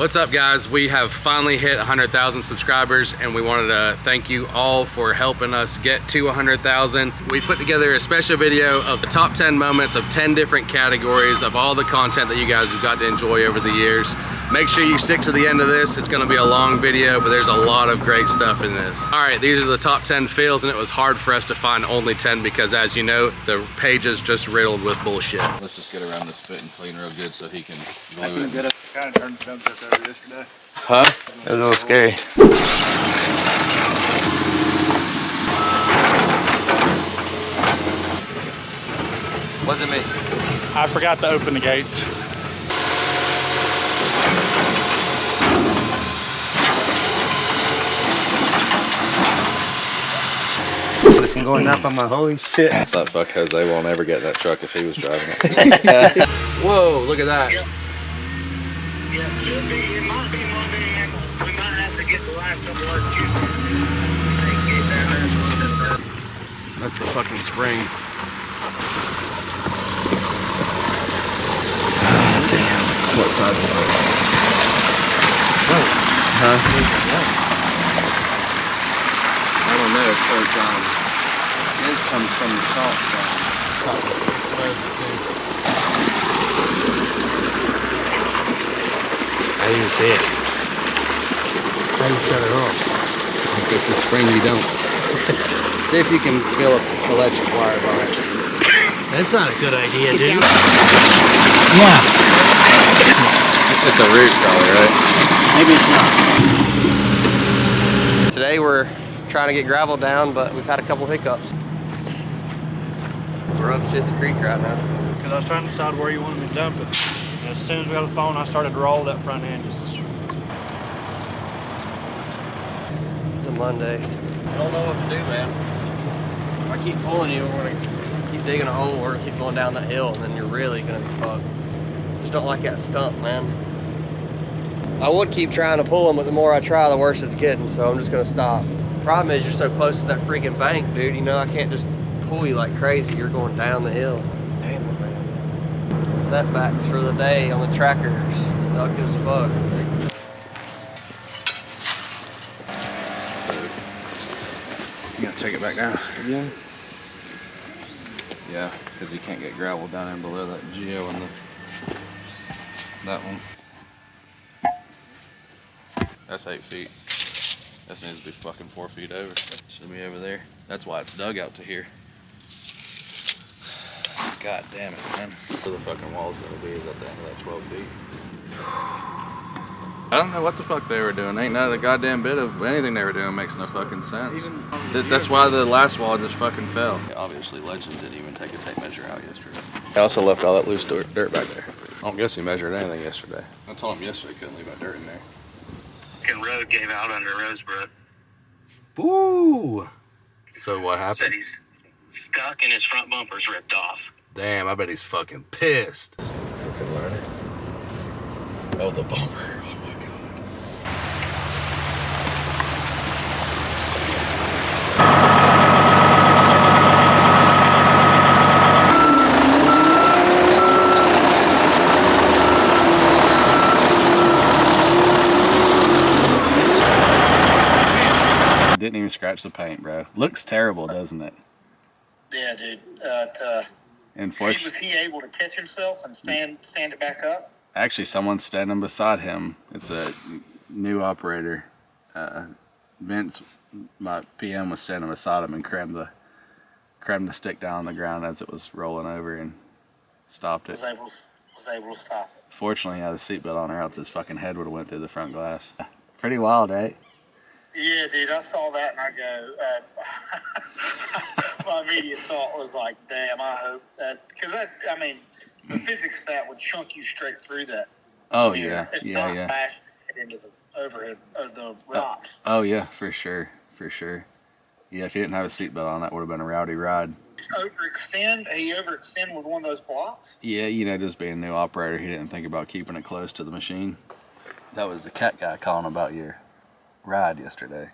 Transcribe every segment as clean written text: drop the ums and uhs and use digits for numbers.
What's up, guys? We have finally hit 100,000 subscribers, and we wanted to thank you all for helping us get to 100,000. We put together a special video of the top 10 moments of 10 different categories of all the content that you guys have got to enjoy over the years. Make sure you stick to the end of this. It's gonna be a long video, but there's a lot of great stuff in this. All right, these are the top 10 fails, and it was hard for us to find only 10 because, as you know, the page is just riddled with bullshit. Let's just get around this bit and clean real good so he can glue it. Kind of turned the sunset over yesterday. Huh? It was a little scary. Wasn't me. I forgot to open the gates. Listen, going up on my holy shit. That fuck Jose won't ever get that truck if he was driving it. Whoa, look at that. Yep. Yeah, should be. It might be Monday, and we might have to get the last couple of shoes. That's the fucking spring. Damn. What size is it? Huh? I don't know, because his comes from the top. I didn't even see it. How do you shut it off? If it's a spring, you don't. See if you can feel an electric wire on it. That's not a good idea, dude. Yeah. It's a root probably, right? Maybe it's not. Today we're trying to get gravel down, but we've had a couple hiccups. We're up Shit's Creek right now. Because I was trying to decide where you wanted me to dump it. And as soon as we got the phone, I started to roll that front end. It's a Monday. I don't know what to do, man. If I keep pulling you, we're gonna keep digging a hole, we're gonna keep going down that hill, and then you're really gonna be fucked. Just don't like that stump, man. I would keep trying to pull them, but the more I try, the worse it's getting, so I'm just gonna stop. Problem is, you're so close to that freaking bank, dude. You know, I can't just pull you like crazy. You're going down the hill. Damn it, man. Setbacks for the day on the tracker. Stuck as fuck. You gotta take it back down again. Yeah, because you can't get gravel down in below that geo and that one. That's 8 feet. This needs to be fucking 4 feet over. Should be over there. That's why it's dug out to here. God damn it, man. Where the fucking wall's gonna be is at the end of that 12 feet. I don't know what the fuck they were doing. Ain't not a goddamn bit of anything they were doing makes no fucking sense. That's why the last wall just fucking fell. Yeah, obviously, Legend didn't even take a tape measure out yesterday. He also left all that loose dirt back there. I don't guess he measured anything yesterday. I told him yesterday he couldn't leave that dirt in there. Road gave out under Rosebrook. Ooh. So what happened? Said he's stuck and his front bumper's ripped off. Damn, I bet he's fucking pissed. Freaking liner. Oh, the bumper. Oh my god. Didn't even scratch the paint, bro. Looks terrible, doesn't it? Yeah, dude. Unfortunately, Was he able to catch himself and stand it back up? actually, someone's standing beside him. It's a new operator. Vince, my PM, was standing beside him and crammed the stick down on the ground as it was rolling over and stopped it. Was able to stop it. Fortunately, he had a seatbelt on, or else his fucking head would have went through the front glass. Pretty wild, right? Yeah, dude, I saw that and I go, my immediate thought was like, damn, I hope that, because that, I mean, the physics of that would chunk you straight through that. Oh, mirror. yeah, It's yeah, not yeah. bash it into the overhead of the rocks. Oh, yeah, for sure, for sure. Yeah, if he didn't have a seatbelt on, that would have been a rowdy ride. He overextend with one of those blocks? Yeah, you know, just being a new operator, he didn't think about keeping it close to the machine. That was the cat guy calling about your ride yesterday.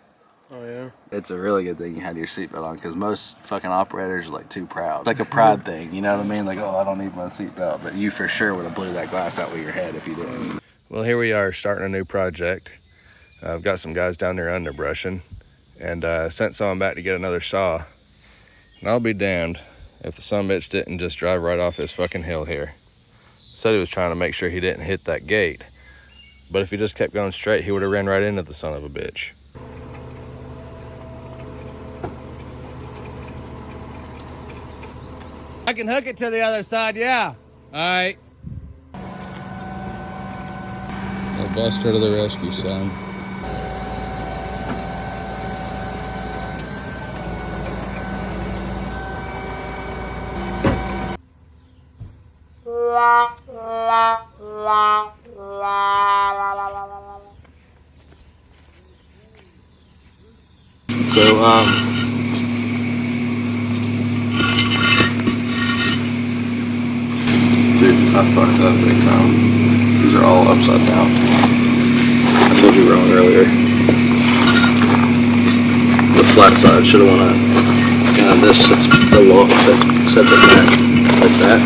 Oh, yeah? It's a really good thing you had your seatbelt on, because most fucking operators are like too proud. It's like a pride thing, you know what I mean? Like, oh, I don't need my seatbelt. But you for sure would have blew that glass out with your head if you didn't. Well, here we are starting a new project. I've got some guys down there underbrushing, and sent someone back to get another saw. And I'll be damned if the sumbitch didn't just drive right off this fucking hill here. Said he was trying to make sure he didn't hit that gate. But if he just kept going straight, he would have ran right into the son of a bitch. I can hook it to the other side, yeah. All right. A buster to the rescue, son. So, dude, I fucked up big time. These are all upside down. I told you wrong earlier. The flat side should have went up. And this sets the wall, sets it back like that.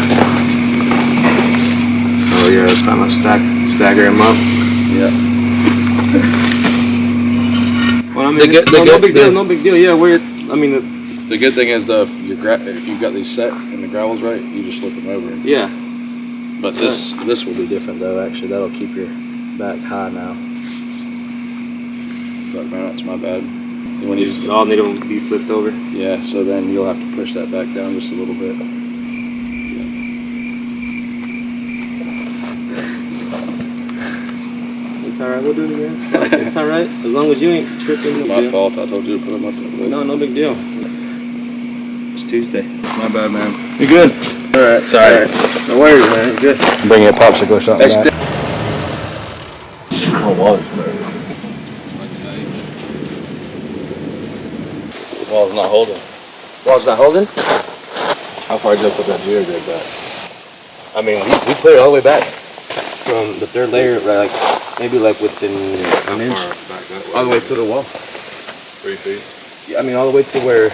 Oh yeah, it's time to stagger him up. Yeah. Well, I mean, no big deal. Yeah, The good thing is though, if you've got these set and the gravel's right, you just flip them over. Yeah. But this will be different though. Actually, that'll keep your back high now. Fuck man, that's my bad. When you all need them to be flipped over. Yeah, so then you'll have to push that back down just a little bit. It's alright, we'll do it again. It's alright, as long as you ain't tripping. My fault, I told you to put them up in the way. No big deal. It's Tuesday. My bad, man. You good? Alright, sorry. Right. No worries, man. You're good. Bring you a popsicle or something like that. Oh, wall's Wall's not holding. Wall's not holding? How far did you put that gear dig back? I mean, we put it all the way back from the third layer, like maybe like within an inch. Back that way? All the way to the wall. 3 feet? Yeah, I mean all the way to where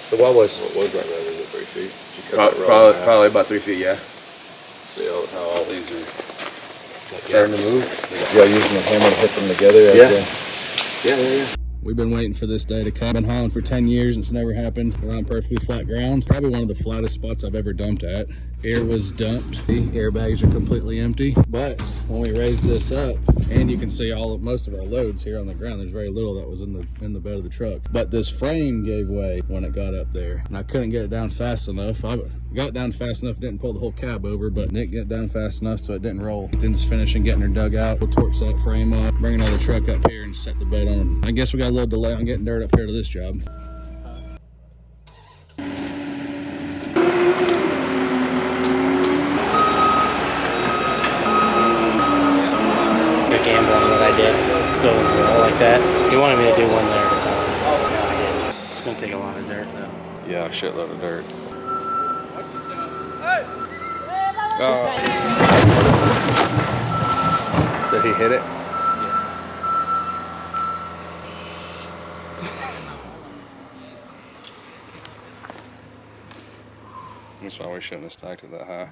the wall was. What was that road? Was it 3 feet? Did you cut that road in half? Probably about 3 feet, yeah. See how all these are Starting to move. Yeah, using the hammer to hit them together. Yeah. We've been waiting for this day to come. I've been hauling for 10 years and it's never happened. We're on perfectly flat ground. Probably one of the flattest spots I've ever dumped at. Air was dumped. The airbags are completely empty. But when we raised this up, and you can see most of our loads here on the ground, there's very little that was in the bed of the truck. But this frame gave way when it got up there. And I couldn't get it down fast enough. I got it down fast enough, didn't pull the whole cab over, but didn't get it down fast enough so it didn't roll. Then just finishing getting her dug out. We'll torch that frame up, bring another truck up here and set the bed on. I guess we got a little delay on getting dirt up here to this job. Gamble on what I did. Go like that. He wanted me to do one there at a time. No, I didn't. It's gonna take a lot of dirt though. Yeah, a shitload of dirt. Did he hit it? That's why we shouldn't have stacked it that high.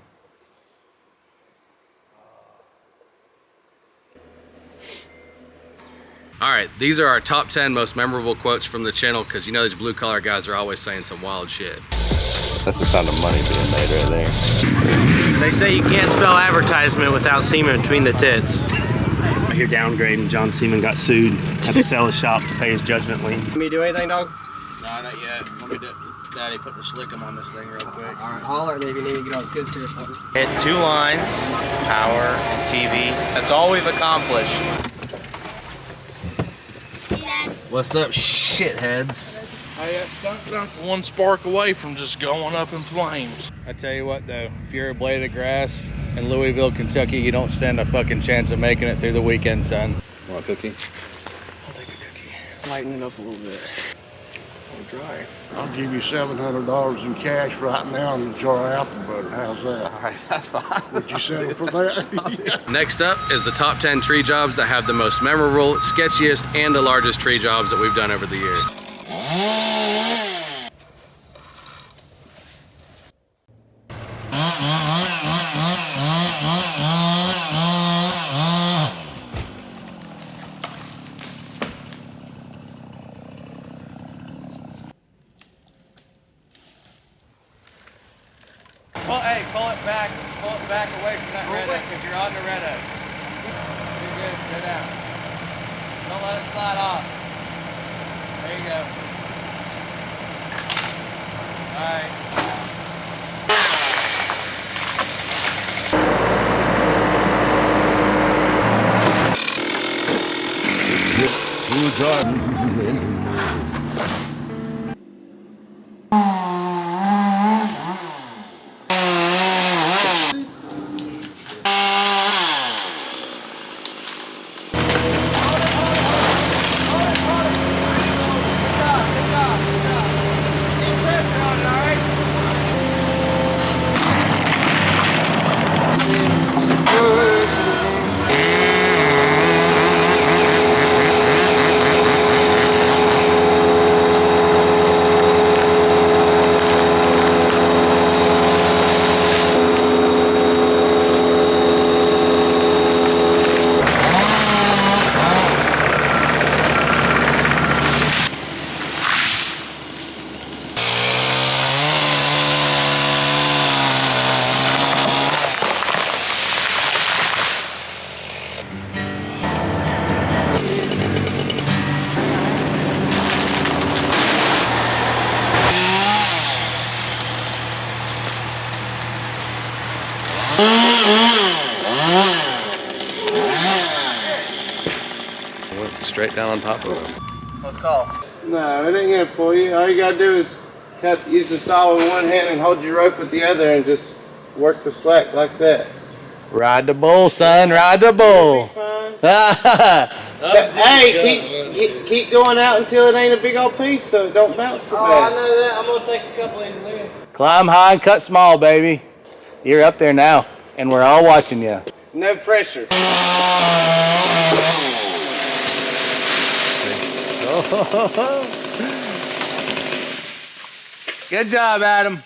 All right, these are our top 10 most memorable quotes from the channel because you know these blue collar guys are always saying some wild shit. That's the sound of money being made right there. They say you can't spell advertisement without semen between the tits. You're downgrading. John Seaman got sued. Had to sell his shop to pay his judgment lien. Let me do anything, dog? No, not yet. Let me Daddy put the slickum on this thing real quick. Alright, holler at me if you need to get on skid steer or something. Hit 2 lines, power, and TV. That's all we've accomplished. What's up, shitheads? Hey, that stunt gun's one spark away from just going up in flames. I tell you what though, if you're a blade of grass in Louisville, Kentucky, you don't stand a fucking chance of making it through the weekend, son. Want a cookie? I'll take a cookie. Lighten it up a little bit. I'll dry. I'll give you $700 in cash right now and a jar of apple butter. How's that? All right, that's fine. Would you settle for that? Yeah. Next up is the top 10 tree jobs that have the most memorable, sketchiest, and the largest tree jobs that we've done over the years. Hey, pull it back away from that red because you're on the red oak. You're good, go down. Don't let it slide off. There you go. Alright. Let's get to the garden anymore. Went straight down on top of him. Let's call. No, it ain't gonna pull you. All you gotta do is use the saw with one hand and hold your rope with the other and just work the slack like that. Ride the bull, son, ride the bull. Hey, keep going out until it ain't a big old piece so it don't bounce so I bad. know that. I'm gonna take a couple of these in. Climb high and cut small, baby. You're up there now, and we're all watching you. No pressure. Good job, Adam.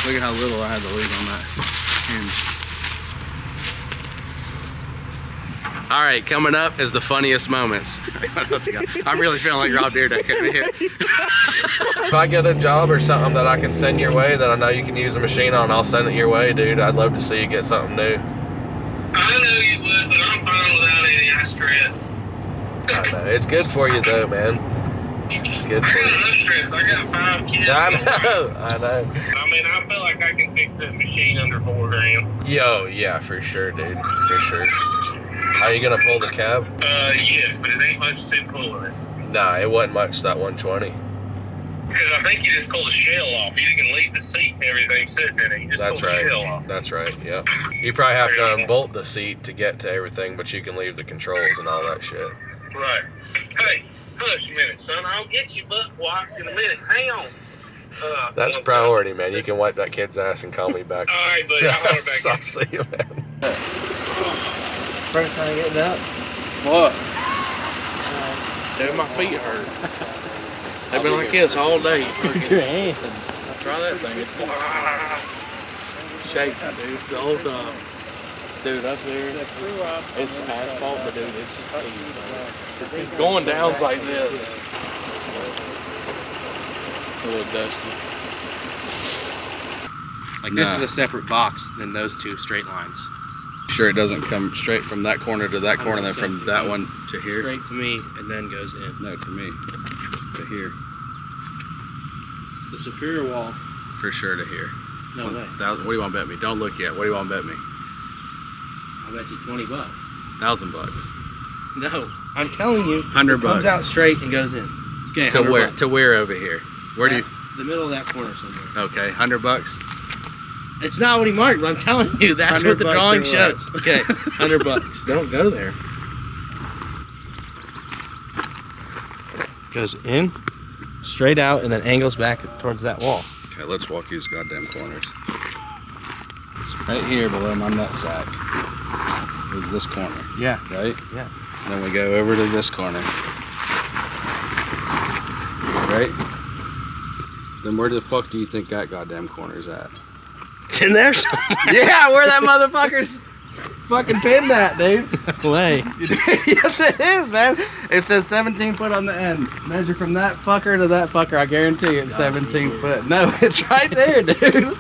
Look at how little I had to leave on that hinge. All right, coming up is the funniest moments. I'm really feeling like Rob Deerdeck over here. If I get a job or something that I can send your way that I know you can use a machine on, I'll send it your way, dude. I'd love to see you get something new. I know you would, but I'm fine without any stress. I know. It's good for you though, man. It's good for I got you. no stress. I got 5 kids. I know. I know. I mean, I feel like I can fix that machine under $4 grand. Yo, yeah, for sure, dude. For sure. Are you gonna pull the cab? Yes, but it ain't much to pulling it. Nah, it wasn't much, that 120. Because I think you just pull the shell off. You can leave the seat and everything sitting in it. You just That's pull right. the shell off. That's right, yeah. You probably have to unbolt the seat to get to everything, but you can leave the controls and all that shit. Right. Hey, hush a minute, son. I'll get you butt wiped in a minute. Hang on. That's priority, man. You can wipe that kid's ass and call me back. All right, buddy. I'll holler back. I'll see you, man. First time getting up. Fuck. Dude, my feet hurt. They've been like this all day. Use your hands. Try that thing. It's shaking, dude, the whole time. Dude, up there, it's asphalt, but dude, it's steep. Going down's like this. A little dusty. Like this is a separate box than those two straight lines. Sure, it doesn't come straight from that corner to that corner, then from that one to here? Straight to me and then goes in. No, to me. To here. The superior wall. For sure to here. No way. 1,000. What do you want to bet me? Don't look yet. What do you want to bet me? I'll bet you $20. $1,000. No, I'm telling you. $100. Comes out straight and goes in. Okay. To where? $100. To where over here? Where do you? The middle of that corner somewhere. Okay, $100. It's not what he marked, but I'm telling you, that's what the $100 drawing or shows. Okay, $100. Don't go there. Goes in, straight out, and then angles back towards that wall. Okay, let's walk these goddamn corners. Right here below my nutsack is this corner. Yeah. Right? Yeah. Then we go over to this corner. Right? Then where the fuck do you think that goddamn corner's at? It's in there somewhere. Yeah, where that motherfucker's fucking pinned at, dude. Way. Yes, it is, man. It says 17 foot on the end. Measure from that fucker to that fucker. I guarantee it's 17 foot. No, it's right there, dude. You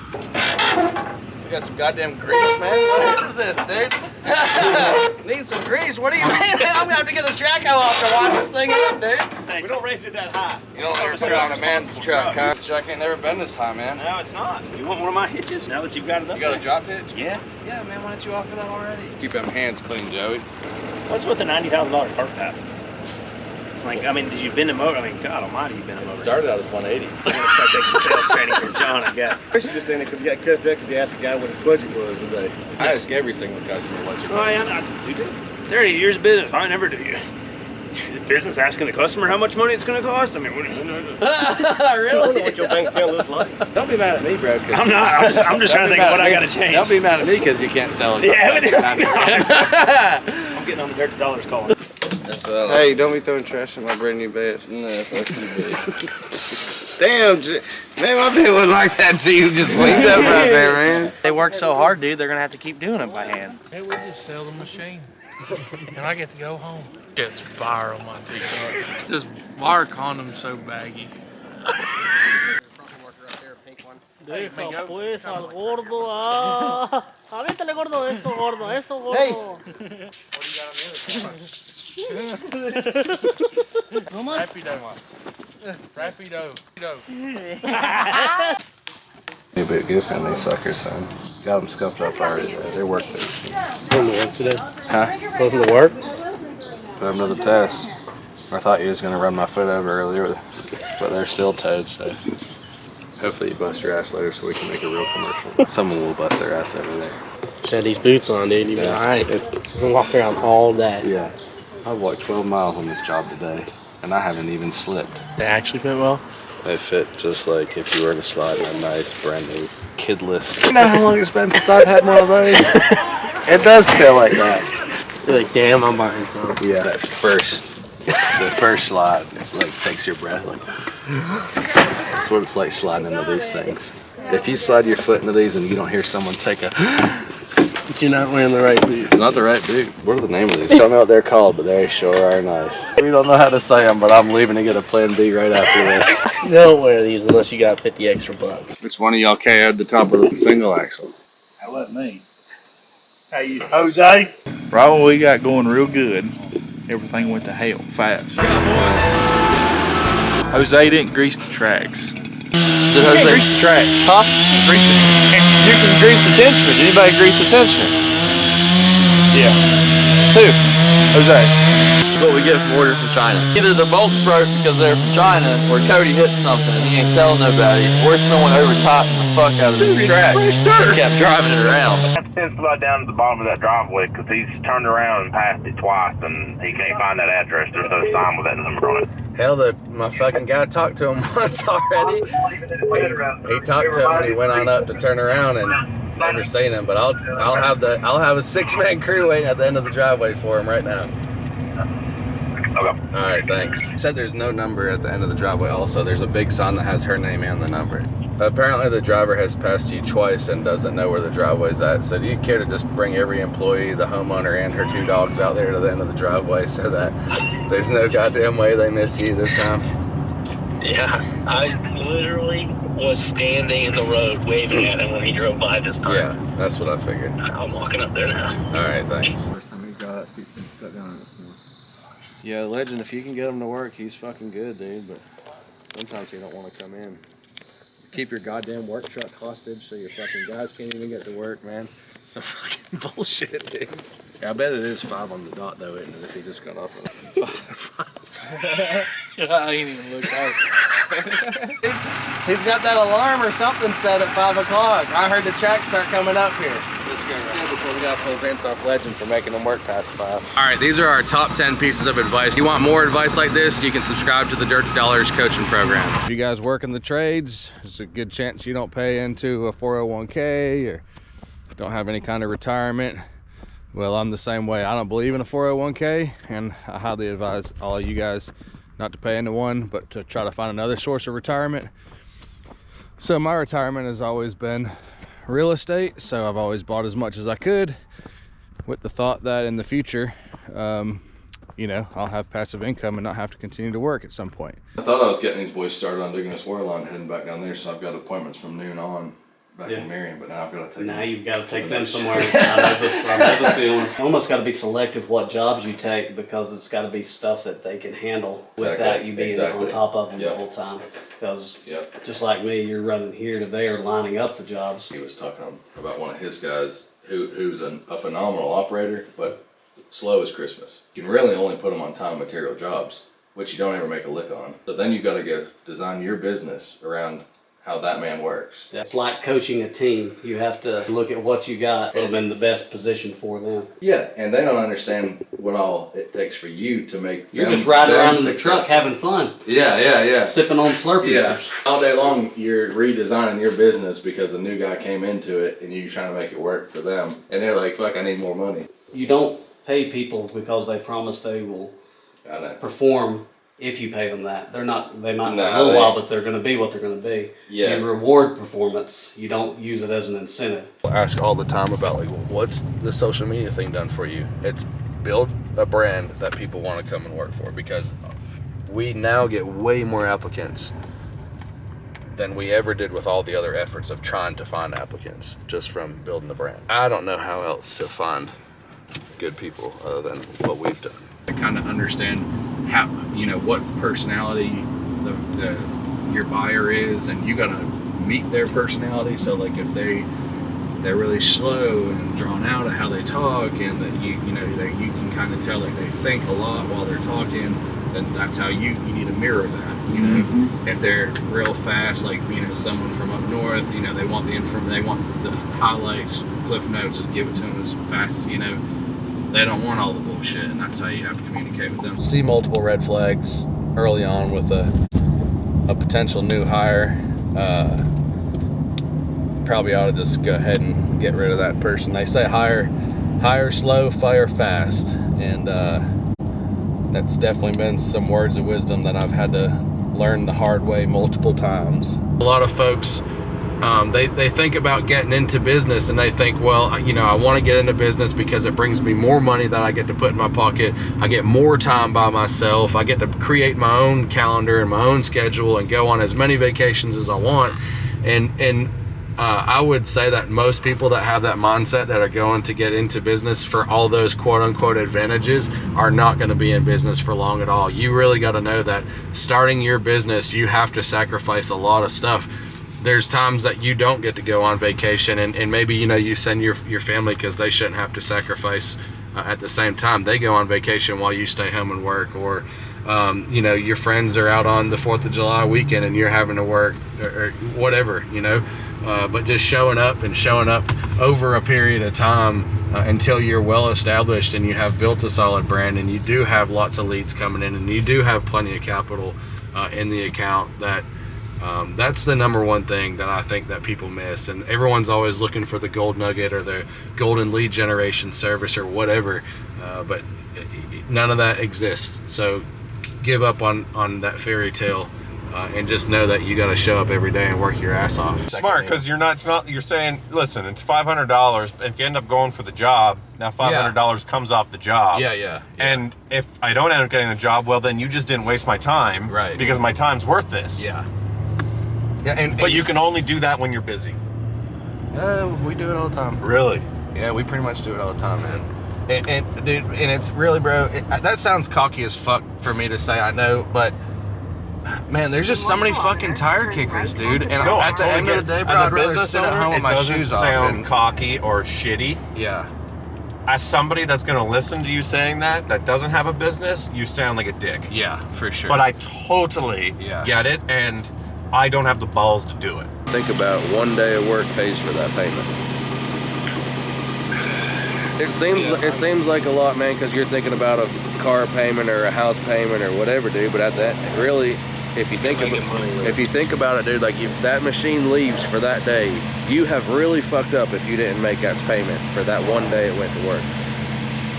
got some goddamn grease, man? What is this, dude? Need some grease? What do you mean? I'm gonna have to get the track off to watch this thing up, dude. We don't raise it that high. You don't ever put it on a man's truck, huh? This truck ain't never been this high, man. No, it's not. You want one of my hitches now that you've got it up You got there? a drop hitch? Yeah. Yeah, man, why don't you offer that already? Keep them hands clean, Joey. What's with the $90,000 cart path? Like, I mean, did you bend a motor? I mean, God almighty, you bend a motor. Started out as 180. I'm gonna start taking sales training from John, I guess. Chris is just saying it because he got cussed out because he asked the guy what his budget was today. I ask every single customer what's your Oh, yeah, you do. 30 years of business, I never do you. The business asking the customer how much money it's going to cost? I mean, what Really? What your bank account looks like? Don't be mad at me, bro. I'm not. I'm just trying to think of what I got to change. Don't be mad at me because you can't sell it. Yeah, but I'm getting on the Dirty Dollars call. That's what Hey, don't be throwing trash in my brand new bed. No, fuck you, bitch. Damn, man, my bed wasn't like that till you just leave that right there, man. They work so hard, dude, they're going to have to keep doing it by hand. Hey, we just sell the machine. And I get to go home. Gets fire on my t-shirt. This wire condom so baggy. Deja pues al gordo. Ah, aviéntale gordo, eso gordo, eso gordo. Hey. Rapido. Be a bit goofy on these suckers, son. Got them scuffed up already. They're worth it. Going to work today? Huh? Going to work? Put them to the test. I thought you was gonna run my foot over earlier, but they're still towed, so hopefully you bust your ass later so we can make a real commercial. Someone will bust their ass over there. Should have these boots on, dude. You'd be alright. You can walk around all day. Yeah. I've walked 12 miles on this job today, and I haven't even slipped. They actually fit well? They fit just like if you were to slide in a nice, brand new, kidless. You know how long it's been since I've had one of those? It does feel like that. You're like, damn, I'm buying some. Yeah. That the first slide, it's like takes your breath. Like, that's what it's like sliding into these things. If you slide your foot into these and you don't hear someone take a, you're not wearing the right boots. it's not the right boot. What are the name of these? I don't know what they're called, but they sure are nice. We don't know how to say them, but I'm leaving to get a plan B right after this. Don't wear these unless you got 50 extra bucks. Which one of y'all KO'd the top of the single axle? That wasn't me. Hey, Jose. Right when we got going real good, everything went to hell fast. Jose didn't grease the tracks. Did Jose Grease the tracks. Huh? Grease it. You can grease the tensioner. Did anybody grease the tensioner? Yeah. Who? Jose. What we get from orders from China. Either the bolts broke because they're from China, or Cody hit something and he ain't telling nobody, or someone over-tightened the fuck out of his track and kept driving it around. I have to send somebody down to the bottom of that driveway because he's turned around and passed it twice and he can't find that address. There's no sign with that number on it. Hell, my fucking guy talked to him once already. He talked to him and he went on up to turn around and never seen him. But I'll have a 6-man crew waiting at the end of the driveway for him right now. Okay. All right, thanks. Said there's no number at the end of the driveway. Also, there's a big sign that has her name and the number. Apparently, the driver has passed you twice and doesn't know where the driveway's at. So, do you care to just bring every employee, the homeowner, and her 2 dogs out there to the end of the driveway so that there's no goddamn way they miss you this time? Yeah, I literally was standing in the road waving at him when he drove by this time. Yeah, that's what I figured. I'm walking up there now. All right, thanks. First time he got these things set down this morning. Yeah, Legend, if you can get him to work, he's fucking good, dude, but sometimes he don't want to come in. Keep your goddamn work truck hostage so your fucking guys can't even get to work, man. Some fucking bullshit, dude. Yeah, I bet it is 5 on the dot, though, isn't it, if he just got off on 5. I ain't even looked out. He's got that alarm or something set at 5 o'clock. I heard the tracks start coming up here. Let's go right before we got to pull Vince off Legend for making them work past 5. All right, these are our top 10 pieces of advice. If you want more advice like this, you can subscribe to the Dirty Dollars coaching program. If you guys work in the trades, there's a good chance you don't pay into a 401k or don't have any kind of retirement. Well, I'm the same way. I don't believe in a 401k, and I highly advise all of you guys not to pay into one, but to try to find another source of retirement. So my retirement has always been real estate, so I've always bought as much as I could with the thought that in the future, you know, I'll have passive income and not have to continue to work at some point. I thought I was getting these boys started on digging this water line heading back down there, so I've got appointments from noon on back in Marion, but now I've got to take Now them. you've got to take them somewhere. I know the feeling. You almost got to be selective what jobs you take, because it's got to be stuff that they can handle without you being on top of them the whole time. Because just like me, you're running here to there, lining up the jobs. He was talking about one of his guys who's a phenomenal operator, but slow as Christmas. You can really only put them on time and material jobs, which you don't ever make a lick on. So then you've got to design your business around how that man works. It's like coaching a team. You have to look at what you got, put them in the best position for them. Yeah, and they don't understand what all it takes for you to make You're just riding around in the truck having fun. Yeah. Sipping on Slurpees. Yeah. All day long, you're redesigning your business because a new guy came into it and you're trying to make it work for them. And they're like, fuck, I need more money. You don't pay people because they promise they will perform if you pay them that. They might for a little while, but they're going to be what they're going to be. Yeah. You reward performance. You don't use it as an incentive. I ask all the time about, like, what's the social media thing done for you? It's build a brand that people want to come and work for, because we now get way more applicants than we ever did with all the other efforts of trying to find applicants just from building the brand. I don't know how else to find good people other than what we've done. I kind of understand how, you know, what personality your buyer is, and you gotta meet their personality. So like if they're really slow and drawn out at how they talk, and that you can kind of tell that they think a lot while they're talking, then that's how you need to mirror that. You know, if they're real fast, like, you know, someone from up north, you know, they want the highlights, cliff notes, and give it to them as fast, you know. They don't want all the bullshit, and that's how you have to communicate with them. See multiple red flags early on with a potential new hire. Probably ought to just go ahead and get rid of that person. They say hire slow, fire fast, and that's definitely been some words of wisdom that I've had to learn the hard way multiple times. A lot of folks, they think about getting into business, and they think, well, you know, I want to get into business because it brings me more money that I get to put in my pocket. I get more time by myself. I get to create my own calendar and my own schedule and go on as many vacations as I want. And I would say that most people that have that mindset that are going to get into business for all those quote unquote advantages are not going to be in business for long at all. You really got to know that starting your business, you have to sacrifice a lot of stuff. There's times that you don't get to go on vacation, and maybe, you know, you send your family because they shouldn't have to sacrifice at the same time. They go on vacation while you stay home and work, or you know, your friends are out on the 4th of July weekend and you're having to work, or whatever, you know. But just showing up over a period of time until you're well established and you have built a solid brand and you do have lots of leads coming in and you do have plenty of capital in the account, that's the number one thing that I think that people miss. And everyone's always looking for the gold nugget or the golden lead generation service or whatever, but none of that exists. So give up on that fairy tale and just know that you got to show up every day and work your ass off. Smart, because you're saying, listen, it's $500, and if you end up going for the job, now $500 comes off the job. Yeah. And if I don't end up getting the job, well, then you just didn't waste my time, right? Because my time's worth this. Yeah, but you can only do that when you're busy. We do it all the time. Really? Yeah, we pretty much do it all the time, man. And dude, and it's really, bro, that sounds cocky as fuck for me to say, I know, but man, there's just so many fucking tire kickers, dude. And at the end of the day, bro, I'd rather sit at home with my shoes off. It doesn't sound cocky or shitty. Yeah. as somebody that's going to listen to you saying that doesn't have a business, you sound like a dick. Yeah, for sure. But I totally get it, and I don't have the balls to do it. Think about one day of work pays for that payment. It seems like a lot, man, because you're thinking about a car payment or a house payment or whatever, dude. But at that, really, if you think about it, dude, like if that machine leaves for that day, you have really fucked up if you didn't make that payment for that one day it went to work.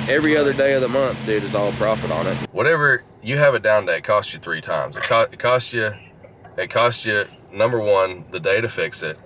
Every other day of the month, dude, is all profit on it. Whatever you have a down day, it costs you 3 times. It costs you, number one, the day to fix it.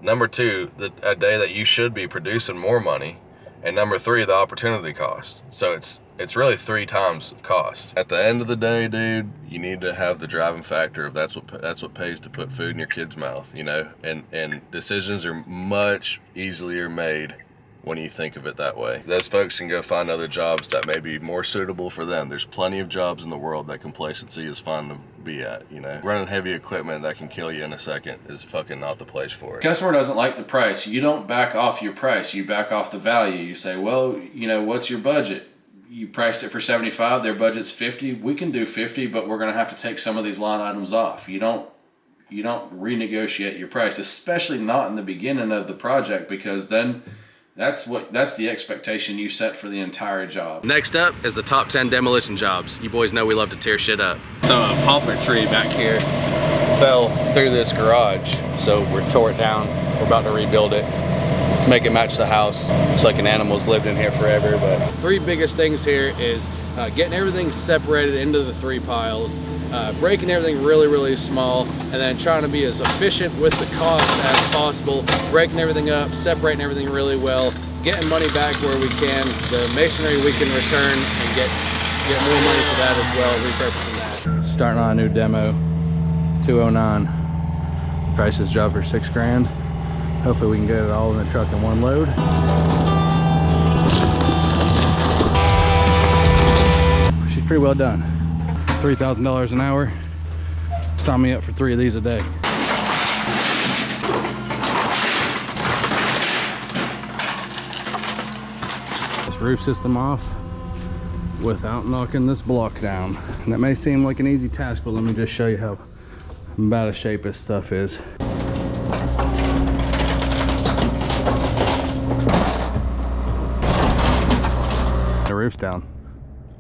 Number two, a day that you should be producing more money. And number 3, the opportunity cost. So it's really 3 times of cost. At the end of the day, dude, you need to have the driving factor of that's what pays to put food in your kid's mouth, you know? And decisions are much easier made when you think of it that way. Those folks can go find other jobs that may be more suitable for them. There's plenty of jobs in the world that complacency is fun to be at, you know? Running heavy equipment that can kill you in a second is fucking not the place for it. Customer doesn't like the price. You don't back off your price, you back off the value. You say, well, you know, what's your budget? You priced it for 75, their budget's 50. We can do 50, but we're gonna have to take some of these line items off. You don't renegotiate your price, especially not in the beginning of the project, because then that's the expectation you set for the entire job. Next up is the top 10 demolition jobs. You boys know we love to tear shit up. So a poplar tree back here fell through this garage, so we tore it down. We're about to rebuild it, make it match the house. Looks like an animal's lived in here forever, but 3 biggest things here is getting everything separated into the 3 piles, breaking everything really, really small, and then trying to be as efficient with the cost as possible, breaking everything up, separating everything really well, getting money back where we can, the masonry we can return and get more money for that as well, repurposing that. starting on a new demo, 209. Prices dropped for $6 grand. Hopefully we can get it all in the truck in one load. She's pretty well done. $3,000 an hour. Sign me up for 3 of these a day. This roof system off without knocking this block down. And that may seem like an easy task, but let me just show you how bad a shape this stuff is. The roof's down,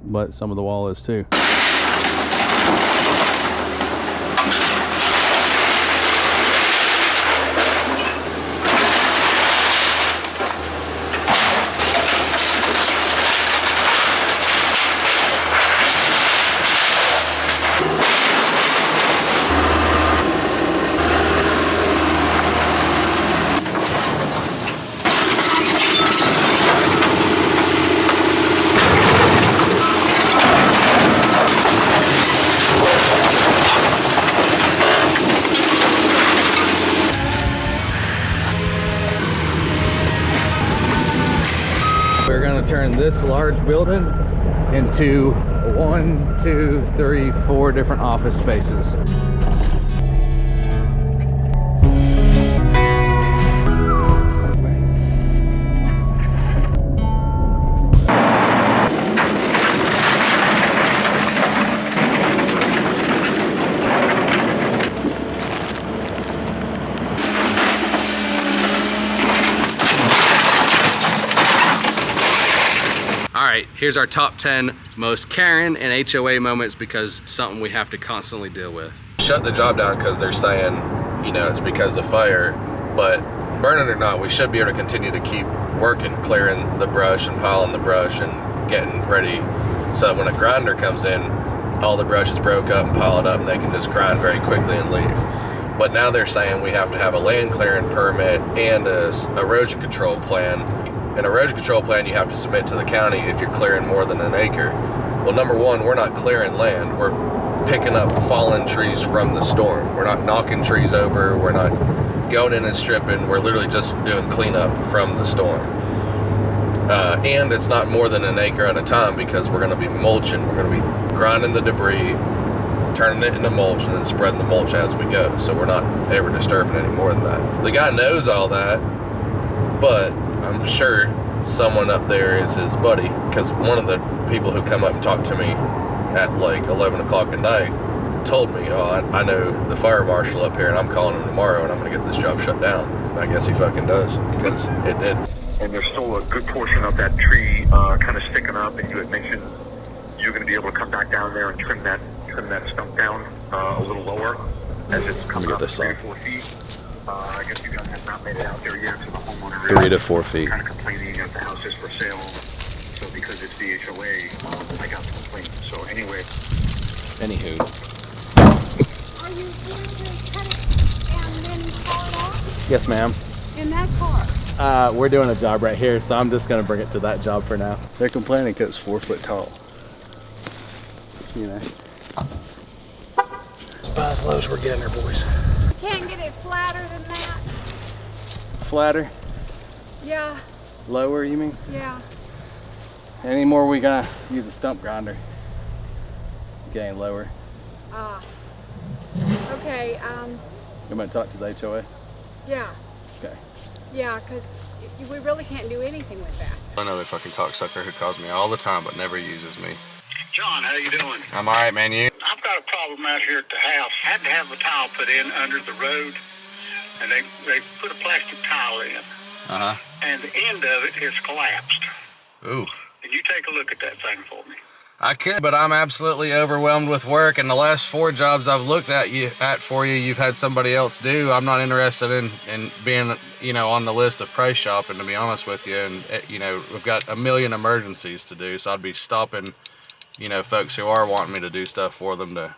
but some of the wall is too. We're gonna turn this large building into 1, 2, 3, 4 different office spaces. Here's our top 10 most Karen and HOA moments, because it's something we have to constantly deal with. Shut the job down because they're saying, you know, it's because of the fire, but burn it or not, we should be able to continue to keep working, clearing the brush and piling the brush and getting ready so that when a grinder comes in, all the brush is broke up and piled up and they can just grind very quickly and leave. But now they're saying we have to have a land clearing permit and a erosion control plan. An erosion control plan you have to submit to the county if you're clearing more than an acre. Well, number one, we're not clearing land. We're picking up fallen trees from the storm. We're not knocking trees over. We're not going in and stripping. We're literally just doing cleanup from the storm. And it's not more than an acre at a time because we're gonna be mulching. We're gonna be grinding the debris, turning it into mulch, and then spreading the mulch as we go. So we're not ever disturbing any more than that. The guy knows all that, but I'm sure someone up there is his buddy, because one of the people who come up and talk to me at like 11 o'clock at night told me, oh, I know the fire marshal up here and I'm calling him tomorrow and I'm gonna get this job shut down. And I guess he fucking does, because it did. And there's still a good portion of that tree kind of sticking up, and you had mentioned you're going to be able to come back down there and trim that stump down a little lower as it's coming up 3 to 4 feet. I guess you guys have not made it out there yet, so the homeowner 3 to 4 feet. Kind of complaining that the house is for sale. So because it's the HOA, I got the complaint. So anyway. Anywho. Are you going to cut it and then haul it off? Yes, ma'am. In that car? We're doing a job right here, so I'm just gonna bring it to that job for now. They're complaining because it's 4 foot tall. You know. About as low as we're getting her, boys. Can't get it flatter than that? Flatter? Yeah, Lower, you mean? yeah. Any more, we gotta use a stump grinder. Getting lower. Okay, You might talk to the HOA? yeah. Okay. Yeah, because we really can't do anything with that. Another fucking cocksucker who calls me all the time but never uses me. John, how you doing? I'm alright, man, you? I've got a problem out here at the house. I had to have a tile put in under the road, and they put a plastic tile in, Uh-huh. and the end of it has collapsed. Ooh. Can you take a look at that thing for me? I could, but I'm absolutely overwhelmed with work, and the last 4 jobs I've looked at for you, you've had somebody else do. I'm not interested in being, you know, on the list of price shopping, to be honest with you. And, you know, we've got a million emergencies to do, so I'd be stopping, you know, folks who are wanting me to do stuff for them to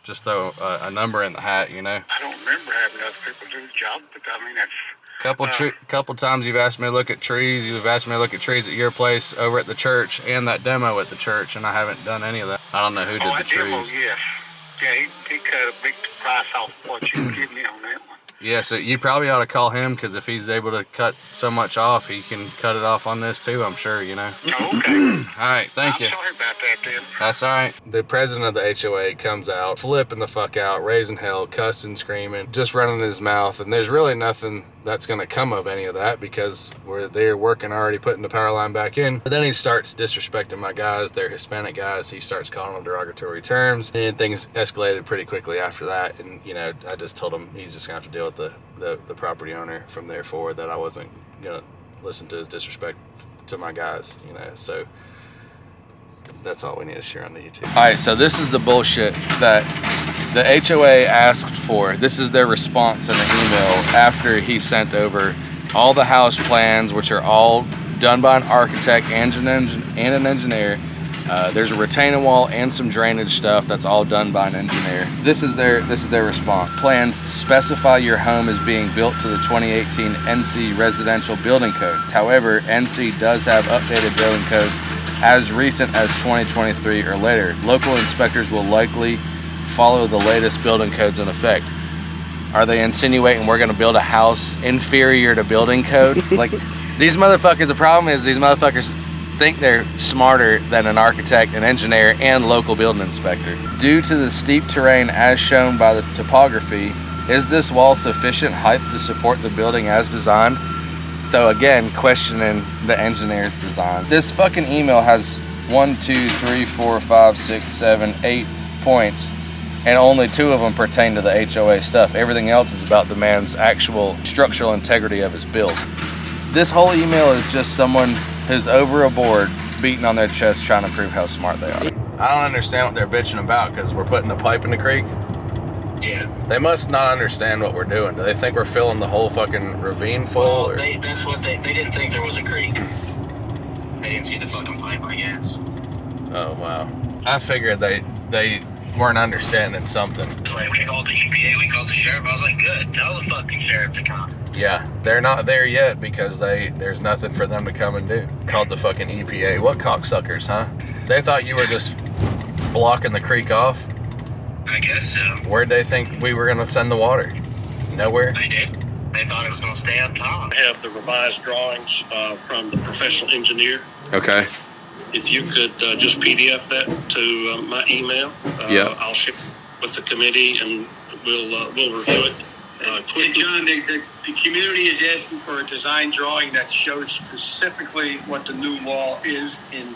just throw a number in the hat, you know. I don't remember having other people do the job, but I mean, that's... Couple times you've asked me to look at trees. You've asked me to look at trees at your place, over at the church, and that demo at the church, and I haven't done any of that. I don't know who did the trees. Demo, yes. Yeah, he cut a big price off what you give me on that one. Yeah, so you probably ought to call him, because if he's able to cut so much off, he can cut it off on this too, I'm sure, you know. Oh, okay. All right, thank you. I'm sorry about that then. That's all right. The president of the HOA comes out, flipping the fuck out, raising hell, cussing, screaming, just running his mouth, and there's really nothing that's going to come of any of that, because they're working already putting the power line back in. But then he starts disrespecting my guys. They're Hispanic guys. He starts calling them derogatory terms, and things escalated pretty quickly after that. And, you know, I just told him he's just going to have to deal with the property owner from there forward, that I wasn't going to listen to his disrespect to my guys, you know. So that's all we need to share on the YouTube. All right, so this is the bullshit that the HOA asked for. This is their response in the email after he sent over all the house plans, which are all done by an architect and an engineer. There's a retaining wall and some drainage stuff that's all done by an engineer. This is their response. Plans specify your home is being built to the 2018 NC Residential Building Code. However, NC does have updated building codes as recent as 2023 or later. Local inspectors will likely follow the latest building codes in effect. Are they insinuating we're gonna build a house inferior to building code? Like, these motherfuckers, the problem is these motherfuckers think they're smarter than an architect, an engineer, and local building inspector. Due to the steep terrain as shown by the topography, is this wall sufficient height to support the building as designed? So again, questioning the engineer's design. This fucking email has 1, 2, 3, 4, 5, 6, 7, 8 points, and only 2 of them pertain to the HOA stuff. Everything else is about the man's actual structural integrity of his build. This whole email is just someone who's over a board beating on their chest trying to prove how smart they are. I don't understand what they're bitching about, because we're putting a pipe in the creek. Yeah. They must not understand what we're doing. Do they think we're filling the whole fucking ravine full? Well, that's what they didn't think there was a creek. They didn't see the fucking pipe, I guess. Oh, wow. I figured they weren't understanding something. Like, we called the EPA, we called the sheriff. I was like, good, tell the fucking sheriff to come. Yeah, they're not there yet because there's nothing for them to come and do. Called the fucking EPA. What cocksuckers, huh? They thought you were just blocking the creek off? I guess so. Where'd they think we were gonna send the water? Nowhere? They did. They thought it was gonna stay up top. I have the revised drawings from the professional engineer. Okay. If you could just PDF that to my email, Yeah. I'll share it with the committee and we'll review it. And John, the community is asking for a design drawing that shows specifically what the new wall is in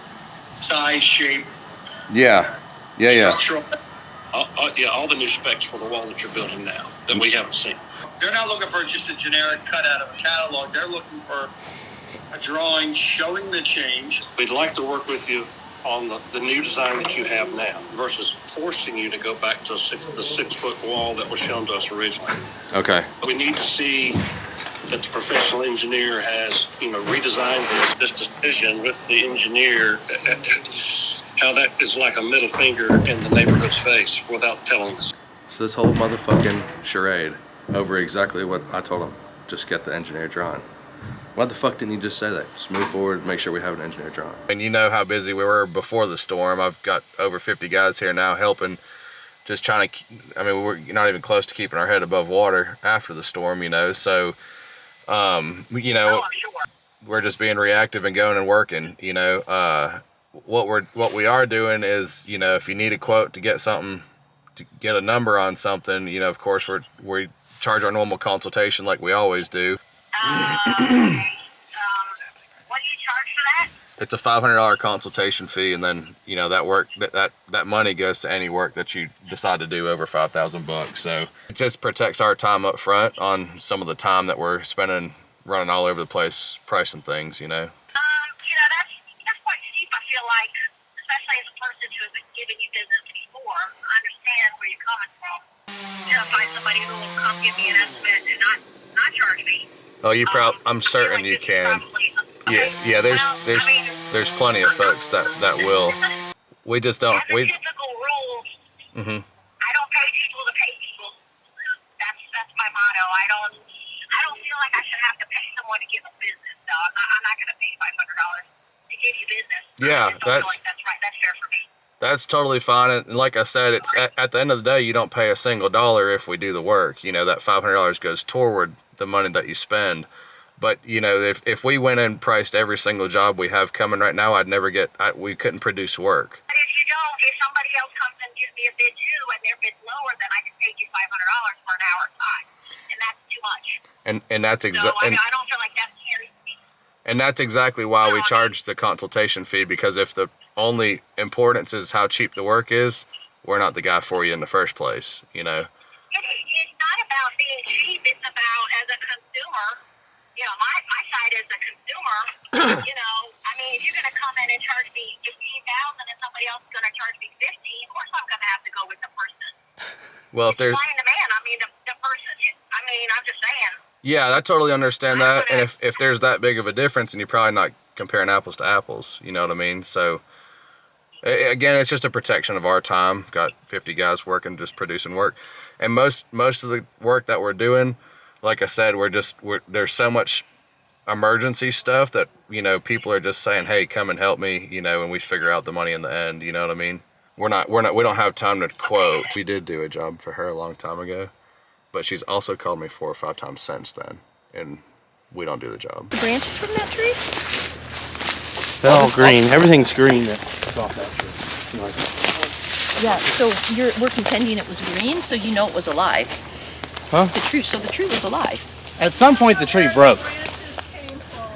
size, shape. Yeah. Structural. All the new specs for the wall that you're building now that we haven't seen. They're not looking for just a generic cutout of a catalog. They're looking for a drawing showing the change. We'd like to work with you on the new design that you have now versus forcing you to go back to the 6 foot wall that was shown to us originally. Okay. We need to see that the professional engineer has, redesigned this decision with the engineer, how that is like a middle finger in the neighborhood's face without telling us. So this whole motherfucking charade over exactly what I told him, just get the engineer drawing. Why the fuck didn't you just say that? Just move forward, make sure we have an engineer drawing. And you know how busy we were before the storm. I've got over 50 guys here now helping, just trying to, we're not even close to keeping our head above water after the storm, so, we're just being reactive and going and working, what we are doing is, if you need a quote to get something, to get a number on something, of course we charge our normal consultation like we always do. What do you charge for that? It's a $500 consultation fee, and then that work that money goes to any work that you decide to do over $5,000. So it just protects our time up front on some of the time that we're spending running all over the place pricing things. That's quite steep. I feel like, especially as a person who has given you business before, I understand where you're coming from. Find somebody who will come give me an estimate and not charge me. Oh, I'm certain you can. Yeah. There's plenty of folks that will. We just don't. Typical rules. Mm-hmm. I don't pay people to pay people. That's my motto. I don't feel like I should have to pay someone to give us business. So I'm not going to pay $500 to give you business. Yeah, I don't feel like that's right. That's fair for me. That's totally fine, and like I said, it's at the end of the day, you don't pay a single dollar if we do the work. That $500 goes toward the money that you spend. But if we went and priced every single job we have coming right now, we couldn't produce work. But if somebody else comes and gives me a bid too, and their bid's lower, then I can pay you $500 for an hour time, and that's too much. And that's exactly. I don't feel like that's fair. And that's exactly why we charge the consultation fee, because if the only importance is how cheap the work is, we're not the guy for you in the first place. It's not about being cheap. It's about, as a consumer, my side as a consumer, if you're going to come in and charge me $15,000 and somebody else is going to charge me $15,000, of course I'm going to have to go with the person. Well, if there's... Supply and demand, the person. I'm just saying. Yeah, I totally understand that. And if there's that big of a difference, and you're probably not comparing apples to apples, you know what I mean? So, again, it's just a protection of our time. Got 50 guys working, just producing work. And most of the work that we're doing, like I said, there's so much emergency stuff that, people are just saying, hey, come and help me, and we figure out the money in the end, you know what I mean? We don't have time to quote. We did do a job for her a long time ago, but she's also called me 4 or 5 times since then, and we don't do the job. The branches from that tree? They're all green. Everything's green that's off that tree. Yeah, so we're contending it was green, so you know it was alive. Huh? So the tree was alive. At some point the tree broke.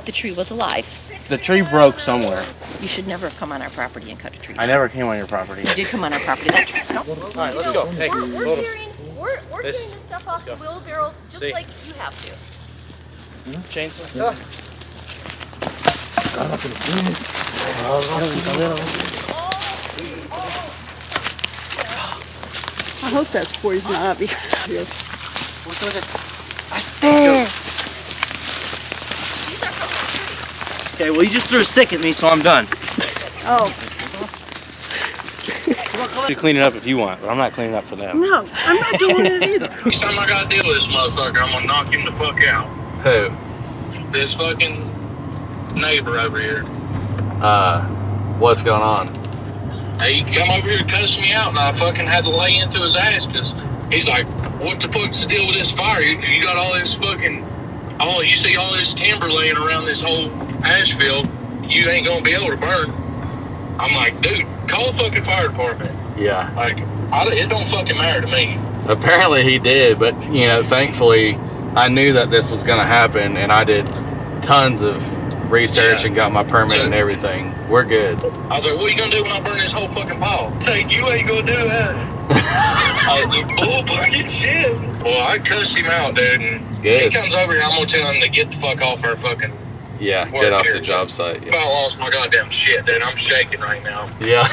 The tree was alive. The tree broke somewhere. You should never have come on our property and cut a tree down. I never came on your property. You did come on our property. That tree's no. All right, let's go. Hey, We're carrying the stuff off the wheelbarrows just like you have to. Chainsaw. I hope that's poison ivy. Okay, well you just threw a stick at me, so I'm done. Oh. You clean it up if you want, but I'm not cleaning up for them. No, I'm not doing it either. Next time I gotta deal with this motherfucker, I'm gonna knock him the fuck out. Who? This fucking neighbor over here. What's going on? He come over here and cussed me out, and I fucking had to lay into his ass, because he's like, what the fuck's the deal with this fire? You got all this fucking, you see all this timber laying around this whole ash field, you ain't gonna be able to burn. I'm like, dude, call the fucking fire department. Yeah. Like, it don't fucking matter to me. Apparently he did, but you know, thankfully I knew that this was gonna happen, and I did tons of research and got my permit and everything. We're good. I was like, what are you gonna do when I burn this whole fucking pile? It's like, you ain't gonna do that. I was like, bull fucking shit. Well, I cussed him out, dude. And good. He comes over here, I'm gonna tell him to get the fuck off our fucking get off the job site. Yeah. I lost my goddamn shit, dude. I'm shaking right now. Yeah.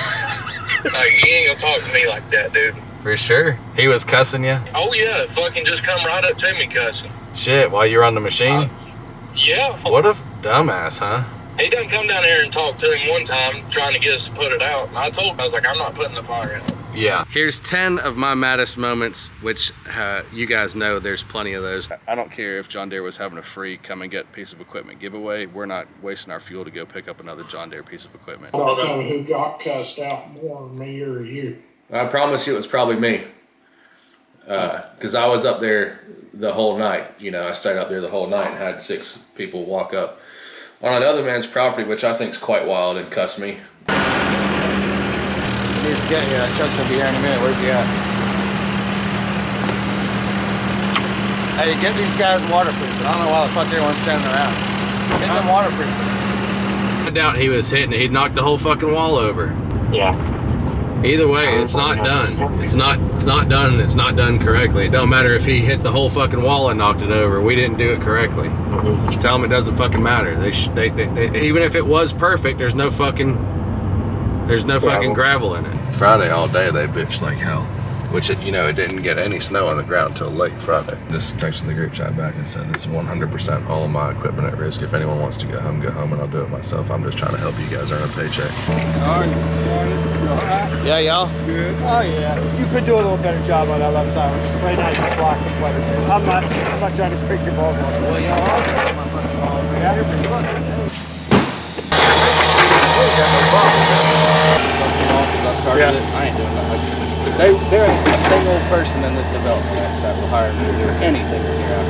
Like, he ain't gonna talk to me like that, dude. For sure. He was cussing you? Oh yeah, fucking just come right up to me cussing. Shit, while you were on the machine? Yeah. What a dumbass, huh? He done come down here and talk to him one time, trying to get us to put it out. And I told him, I was like, I'm not putting the fire out. Yeah. Here's 10 of my maddest moments, which you guys know there's plenty of those. I don't care if John Deere was having a free come and get piece of equipment giveaway. We're not wasting our fuel to go pick up another John Deere piece of equipment. I don't know who got cussed out more, me or you. I promise you it was probably me. Because I was up there the whole night. You know, I stayed up there the whole night and had 6 people walk up on another man's property, which I think is quite wild, and cuss me. He needs to get here. Chuck's gonna be here in a minute. Where's he at? Hey, get these guys waterproof. I don't know why the fuck everyone's standing around. Get them waterproof. I doubt he was hitting it. He'd knocked the whole fucking wall over. Yeah. Either way, it's not done. It's not done, and it's not done correctly. It don't matter if he hit the whole fucking wall and knocked it over. We didn't do it correctly. Tell them it doesn't fucking matter. They even if it was perfect, there's no fucking gravel in it. Friday all day they bitched like hell. Which, you know, it didn't get any snow on the ground until late Friday. Just texted the group chat back and said, it's 100% all of my equipment at risk. If anyone wants to go home, and I'll do it myself. I'm just trying to help you guys earn a paycheck. Yeah, y'all? Good. Oh, yeah. You could do a little better job on that left side. Right now, you're blocking flutters. I'm not trying to pick your ball. Well, y'all are. Yeah, you're pretty good. I started it. I ain't doing that. There ain't a single person in this development that will hire me to do anything here.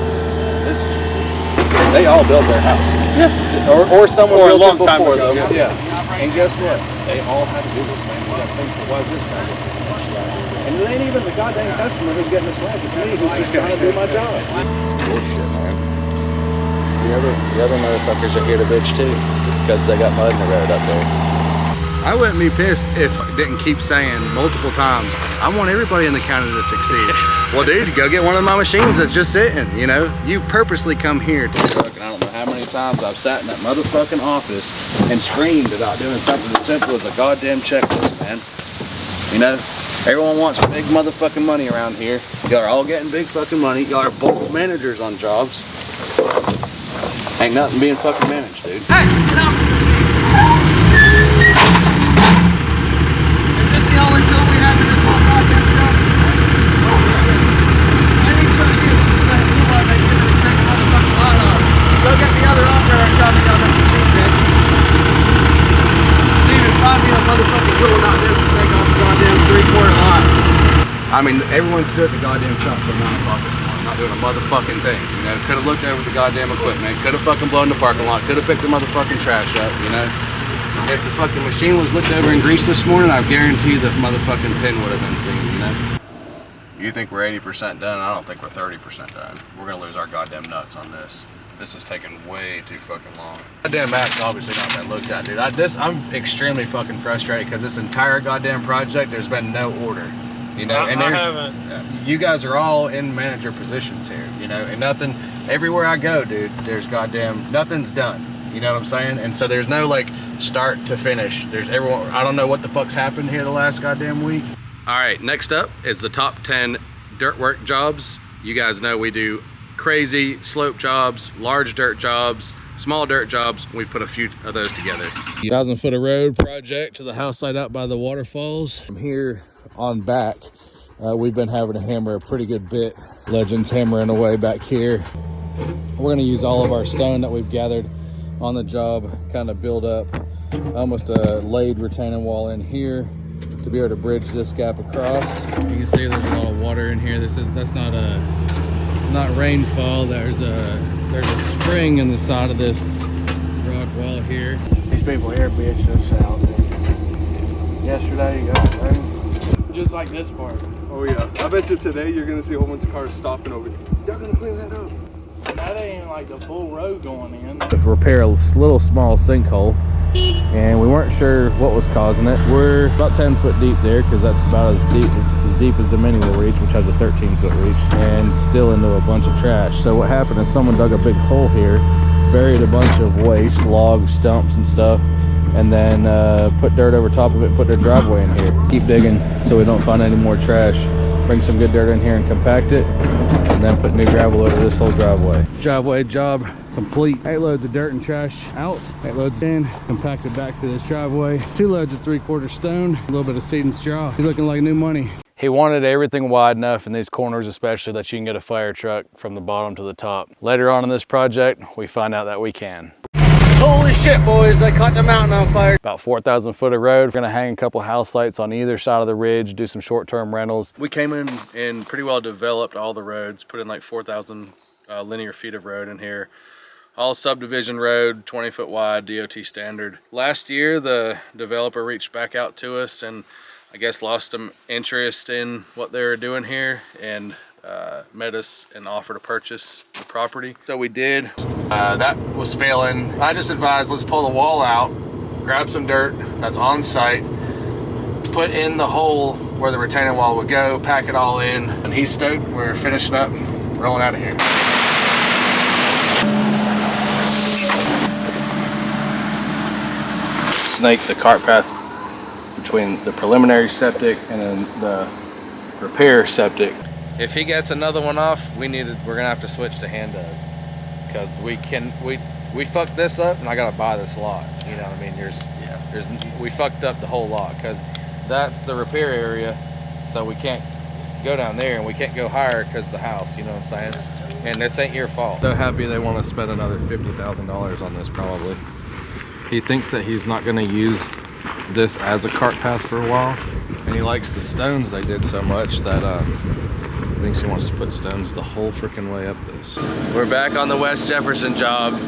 This is ridiculous. They all build their house. Yeah. Or someone built it before them. Yeah. And guess what? They all had to do the same thing. Why is this guy getting this much slack? And it ain't even the goddamn customer who's getting the slack. It's me who's just trying to do my job. Bullshit, man. The other motherfuckers are here to bitch too, because they got mud in the road up there. I wouldn't be pissed if I didn't keep saying multiple times, I want everybody in the county to succeed. Well, dude, go get one of my machines that's just sitting, you know? You purposely come here to fucking, I don't know how many times I've sat in that motherfucking office and screamed about doing something as simple as a goddamn checklist, man. You know, everyone wants big motherfucking money around here. Y'all are all getting big fucking money. Y'all are both managers on jobs. Ain't nothing being fucking managed, dude. Hey, get out! Is this the only tool we have in this whole goddamn shop? I ain't trying to get this is that tool I make it to take a motherfucking lot off. Go get the other operator and tell me how this machine fits. Steven, find me a motherfucking tool not this to take off the goddamn 3/4 lot. I mean, everyone stood at the goddamn shop for 9 o'clock this morning, not doing a motherfucking thing. You know, could have looked over the goddamn equipment, could have fucking blown the parking lot, could have picked the motherfucking trash up, you know? If the fucking machine was looked over and greased this morning, I guarantee the motherfucking pin would have been seen, you know? You think we're 80% done? I don't think we're 30% done. We're gonna lose our goddamn nuts on this. This is taking way too fucking long. Goddamn map's obviously not been looked at, dude. I'm extremely fucking frustrated because this entire goddamn project, there's been no order. You know, and you guys are all in manager positions here, you know, and nothing, everywhere I go, dude, there's goddamn, nothing's done. You know what I'm saying? And so there's no like start to finish. There's everyone, I don't know what the fuck's happened here the last goddamn week. All right, next up is the top 10 dirt work jobs. You guys know we do crazy slope jobs, large dirt jobs, small dirt jobs. We've put a few of those together. 1,000 foot of road project to the house site out by the waterfalls. From here on back, we've been having to hammer a pretty good bit. Legends hammering away back here. We're gonna use all of our stone that we've gathered on the job, kind of build up almost a laid retaining wall in here to be able to bridge this gap across. You can see there's a lot of water in here. It's not rainfall. There's a spring in the side of this rock wall here. These people here bitched us out. Yesterday you got rain. Just like this part. Oh yeah, I bet you today you're gonna see a whole bunch of cars stopping over here. Y'all gonna clean that up? That ain't like the full road going in. Repair a little small sinkhole, and we weren't sure what was causing it. We're about 10 foot deep there, because that's about as deep as the mini will reach, which has a 13-foot reach, and still into a bunch of trash. So what happened is someone dug a big hole here, buried a bunch of waste, logs, stumps and stuff, and then put dirt over top of it, put their driveway in here. Keep digging so we don't find any more trash. Bring some good dirt in here and compact it, and then put new gravel over this whole driveway. Driveway job complete. 8 loads of dirt and trash out, 8 loads in, compacted back to this driveway. 2 loads of 3/4 stone, a little bit of seed and straw. He's looking like new money. He wanted everything wide enough in these corners especially that you can get a fire truck from the bottom to the top. Later on in this project, we find out that we can. Holy shit, boys, I caught the mountain on fire. About 4,000 foot of road. We're gonna hang a couple house lights on either side of the ridge, do some short-term rentals. We came in and pretty well developed all the roads, put in like 4,000 linear feet of road in here. All subdivision road, 20 foot wide, DOT standard. Last year, the developer reached back out to us and I guess lost some interest in what they were doing here and met us and offered to purchase the property. So we did. That was failing. I just advised, let's pull the wall out, grab some dirt that's on site, put in the hole where the retaining wall would go, pack it all in, and he's stoked. We're finishing up, rolling out of here. Snake the cart path between the preliminary septic and then the repair septic. If he gets another one off, we're gonna have to switch to hand dug, because we fucked this up and I gotta buy this lot. You know what I mean? We fucked up the whole lot because that's the repair area, so we can't go down there and we can't go higher because of the house. You know what I'm saying? And this ain't your fault. So happy they want to spend another $50,000 on this probably. He thinks that he's not gonna use this as a cart path for a while, and he likes the stones they did so much that thinks he wants to put stones the whole freaking way up this. We're back on the West Jefferson job.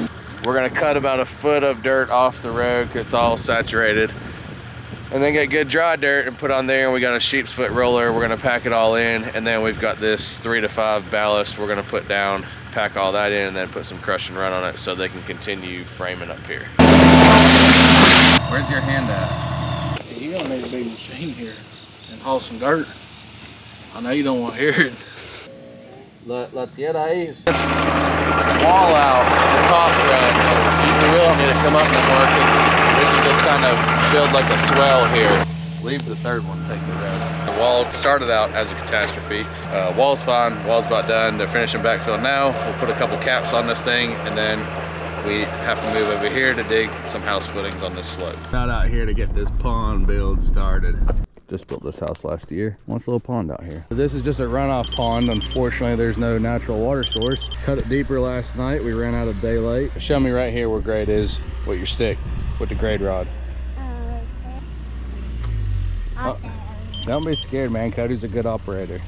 We're gonna cut about a foot of dirt off the road, it's all saturated, and then get good dry dirt and put on there, and we got a sheep's foot roller. We're gonna pack it all in, and then we've got this 3 to 5 ballast we're gonna put down, pack all that in, and then put some crush and run on it so they can continue framing up here. Where's your hand at? Yeah, you gotta make a big machine here and haul some dirt. I know you don't want to hear it. La tierra is. Wall out, the top run. You really don't need to come up anymore because we can just kind of build like a swell here. Leave the third one, take the rest. The wall started out as a catastrophe. Wall's fine, wall's about done. They're finishing backfill now. We'll put a couple caps on this thing, and then we have to move over here to dig some house footings on this slope. Not out here to get this pond build started. Just built this house last year. Wants a little pond out here. This is just a runoff pond. Unfortunately, there's no natural water source. Cut it deeper last night. We ran out of daylight. Show me right here where grade is with your stick, with the grade rod. Oh, don't be scared, man. Cody's a good operator.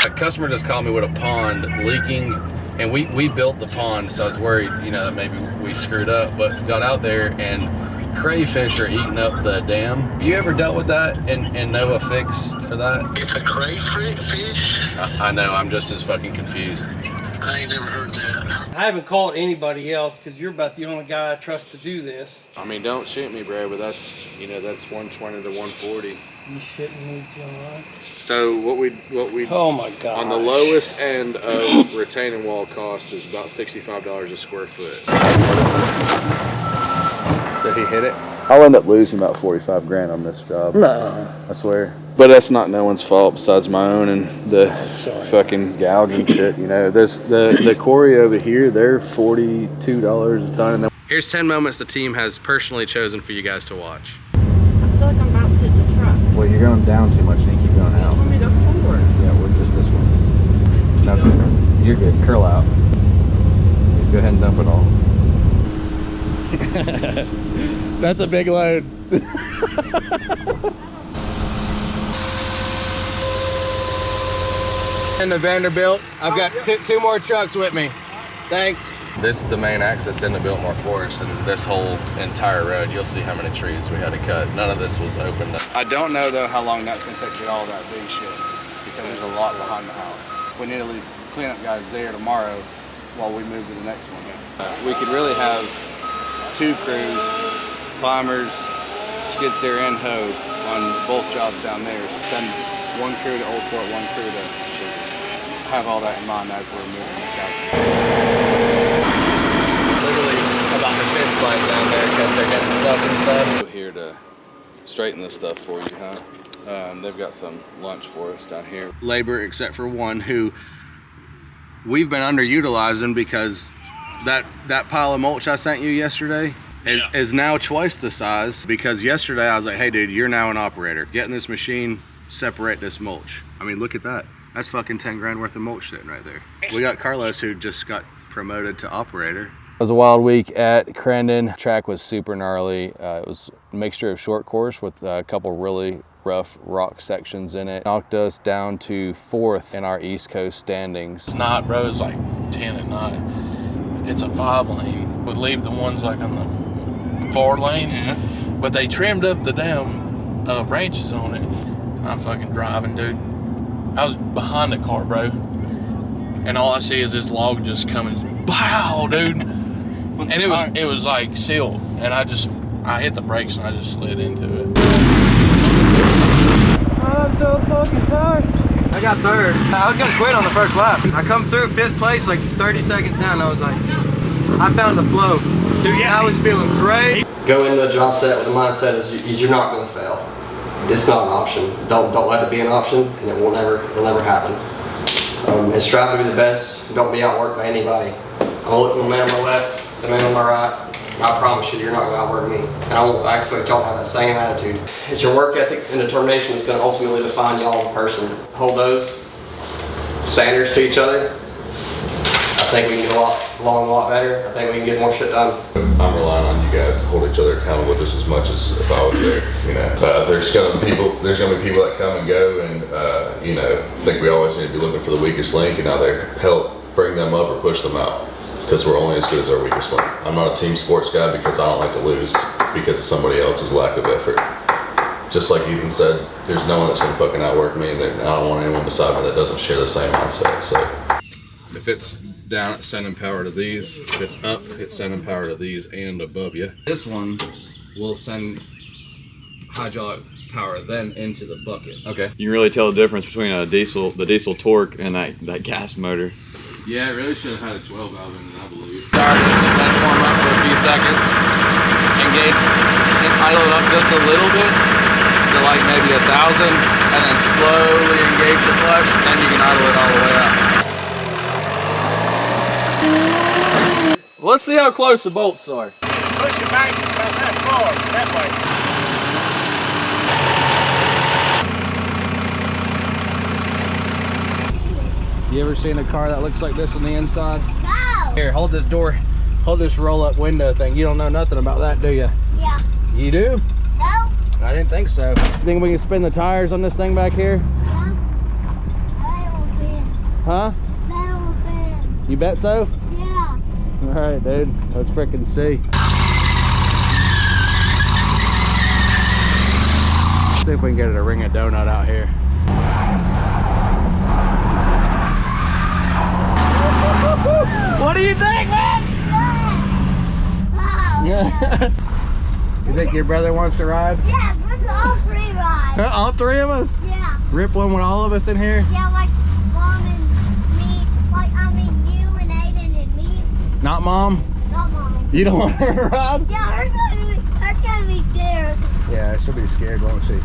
A customer just called me with a pond leaking, and we built the pond, so I was worried, you know, that maybe we screwed up, but got out there and crayfish are eating up the dam. Have you ever dealt with that and know a fix for that? It's a crayfish? I know, I'm just as fucking confused. I ain't never heard that. I haven't called anybody else because you're about the only guy I trust to do this. I mean, don't shoot me, bro, but that's, you know, that's 120 to 140. You shitting me, John? So what we oh my god, on the lowest end of retaining wall cost is about $65 a square foot. Did he hit it? I'll end up losing about 45 grand on this job. No, I swear. But that's not no one's fault besides my own and the fucking gouging shit. You know, there's the quarry over here. They're $42 a ton. And here's 10 moments the team has personally chosen for you guys to watch. I feel like I'm about to hit the truck. Well, you're going down too much, and you keep going out. You told me to forward. Yeah, we're just this one. No, you're good. Curl out. Go ahead and dump it all. That's a big load. In the Vanderbilt, I've got two more trucks with me. Thanks. This is the main access into Biltmore Forest, and this whole entire road, you'll see how many trees we had to cut. None of this was opened up. I don't know though how long that's gonna take to get all that big shit, because there's a lot behind the house. We need to leave cleanup guys there tomorrow while we move to the next one. We could really have 2 crews, climbers, skid steer and hoe on both jobs down there. So send 1 crew to Old Fort, 1 crew to Sugar. Have all that in mind as we're moving the guys. Literally about to fist fight down there because they're getting stuck and stuff. We're here to straighten this stuff for you, huh? They've got some lunch for us down here. Labor, except for one who we've been underutilizing because that pile of mulch I sent you yesterday is now twice the size, because yesterday I was like, hey dude, you're now an operator. Get in this machine, separate this mulch. I mean, look at that. That's fucking 10 grand worth of mulch sitting right there. We got Carlos who just got promoted to operator. It was a wild week at Crandon. Track was super gnarly. It was a mixture of short course with a couple really rough rock sections in it. Knocked us down to 4th in our East Coast standings. Night road's like 10 at night. It's a 5-lane. Would leave the ones like on the 4-lane, but they trimmed up the damn branches on it. I'm fucking driving, dude. I was behind the car, bro, and all I see is this log just coming, pow, dude. And it was like sealed, and I hit the brakes and I just slid into it. I'm so fucking tired. I got 3rd. I was gonna quit on the first lap. I come through 5th place, like 30 seconds down. I was like, I found the flow. Dude, yeah, I was feeling great. Go into the job set with the mindset is you're not gonna fail. It's not an option. Don't let it be an option, and it will never happen. And strive to be the best. Don't be outworked by anybody. I'll look at the man on my left, the man on my right. I promise you're not going to outwork me. And I will actually don't have that same attitude. It's your work ethic and determination that's going to ultimately define y'all as a person. Hold those standards to each other. I think we can get along a lot better. I think we can get more shit done. I'm relying on you guys to hold each other accountable just as much as if I was there. You know, there's gonna be people that come and go, and you know, I think we always need to be looking for the weakest link and either help bring them up or push them out, because we're only as good as our weakest link. I'm not a team sports guy because I don't like to lose because of somebody else's lack of effort. Just like Ethan said, there's no one that's gonna fucking outwork me, and I don't want anyone beside me that doesn't share the same mindset. So if it's down, it's sending power to these. If it's up, it's sending power to these and above you. This one will send hydraulic power then into the bucket. Okay. You can really tell the difference between the diesel torque and that gas motor. Yeah, it really should have had a 12 valve in it, I believe. Started the platform up for a few seconds. Engage and idle it up just a little bit to like maybe 1,000, and then slowly engage the clutch, then you can idle it all the way up. Let's see how close the bolts are. Push your back about that forward, that way. You ever seen a car that looks like this on the inside? No. Here, hold this door, hold this roll-up window thing. You don't know nothing about that, do you? Yeah. You do? No. I didn't think so. Think we can spin the tires on this thing back here? Yeah. That won't fit. Huh? That won't fit. You bet so? Yeah. All right, dude. Let's frickin' see. See if we can get it a ring of donut out here. What do you think, man? Wow. Yeah. You think your brother wants to ride? Yeah, let's all 3 ride. All 3 of us? Yeah. Rip one with all of us in here? Yeah, like Mom and me. Like, I mean, you and Aiden and me. Not Mom? Not Mom. You don't want her to ride? Yeah, her gonna be scared. Yeah, she'll be scared, won't she?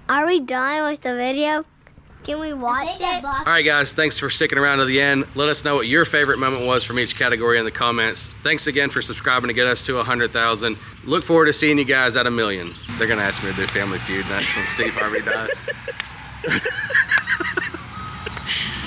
Are we done with the video? Can we watch it? All right, guys, thanks for sticking around to the end. Let us know what your favorite moment was from each category in the comments. Thanks again for subscribing to get us to 100,000. Look forward to seeing you guys at 1 million. They're gonna ask me to do Family Feud next when Steve Harvey dies.